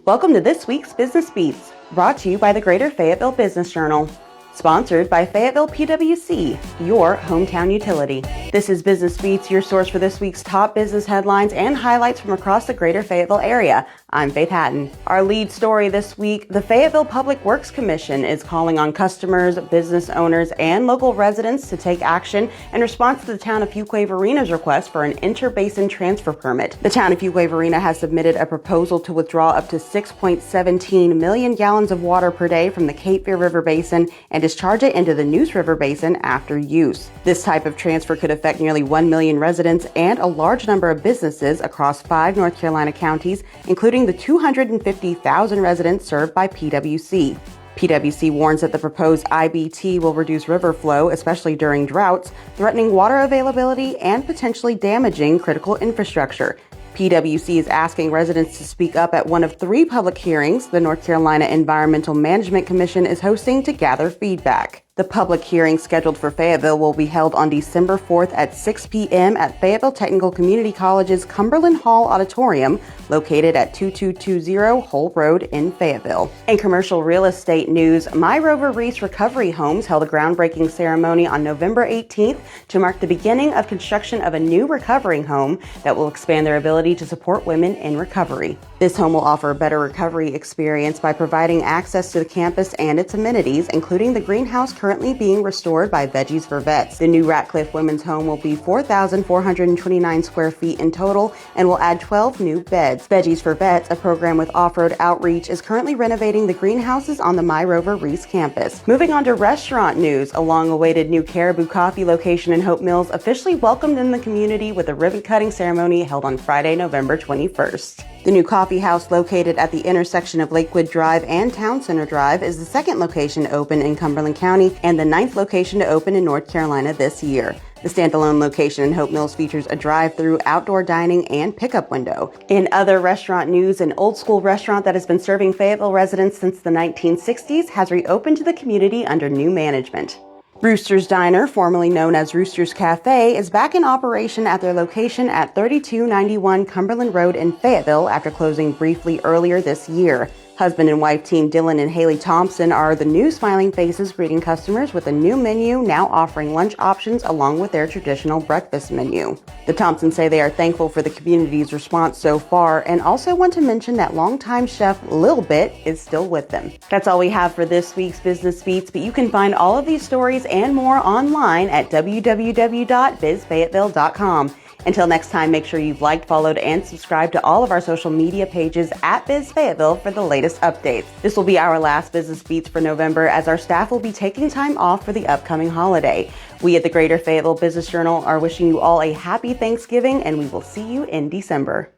Welcome to this week's Business Beats, brought to you by the Greater Fayetteville Business Journal. Sponsored by Fayetteville PWC, your hometown utility. This is Business Beats, your source for this week's top business headlines and highlights from across the Greater Fayetteville area. I'm Faith Hatton. Our lead story this week, the Fayetteville Public Works Commission is calling on customers, business owners, and local residents to take action in response to the town of Fuquay-Varina's request for an interbasin transfer permit. The town of Fuquay-Varina has submitted a proposal to withdraw up to 6.17 million gallons of water per day from the Cape Fear River Basin and discharge it into the Neuse River Basin after use. This type of transfer could affect nearly 1 million residents and a large number of businesses across 5 North Carolina counties, including the 250,000 residents served by PWC. PWC warns that the proposed IBT will reduce river flow, especially during droughts, threatening water availability and potentially damaging critical infrastructure. PWC is asking residents to speak up at one of 3 public hearings the North Carolina Environmental Management Commission is hosting to gather feedback. The public hearing scheduled for Fayetteville will be held on December 4th at 6 p.m. at Fayetteville Technical Community College's Cumberland Hall Auditorium, located at 2220 Hull Road in Fayetteville. In commercial real estate news, Myrover Reese Recovery Homes held a groundbreaking ceremony on November 18th to mark the beginning of construction of a new recovering home that will expand their ability to support women in recovery. This home will offer a better recovery experience by providing access to the campus and its amenities, including the greenhouse currently being restored by Veggies for Vets. The new Ratcliffe Women's Home will be 4,429 square feet in total and will add 12 new beds. Veggies for Vets, a program with off-road outreach, is currently renovating the greenhouses on the Myrover Reese campus. Moving on to restaurant news, a long-awaited new Caribou Coffee location in Hope Mills officially welcomed in the community with a ribbon-cutting ceremony held on Friday, November 21st. The new coffee house located at the intersection of Lakewood Drive and Town Center Drive is the second location to open in Cumberland County and the 9th location to open in North Carolina this year. The standalone location in Hope Mills features a drive-through, outdoor dining, and pickup window. In other restaurant news, an old-school restaurant that has been serving Fayetteville residents since the 1960s has reopened to the community under new management. Rooster's Diner, formerly known as Rooster's Cafe, is back in operation at their location at 3291 Cumberland Road in Fayetteville after closing briefly earlier this year. Husband and wife team Dylan and Haley Thompson are the new smiling faces greeting customers with a new menu now offering lunch options along with their traditional breakfast menu. The Thompsons say they are thankful for the community's response so far and also want to mention that longtime chef Lil Bit is still with them. That's all we have for this week's Business Beats, but you can find all of these stories and more online at www.bizfayetteville.com. Until next time, make sure you've liked, followed, and subscribed to all of our social media pages at Biz Fayetteville for the latest updates. This will be our last Business Beats for November, as our staff will be taking time off for the upcoming holiday. We at the Greater Fayetteville Business Journal are wishing you all a happy Thanksgiving, and we will see you in December.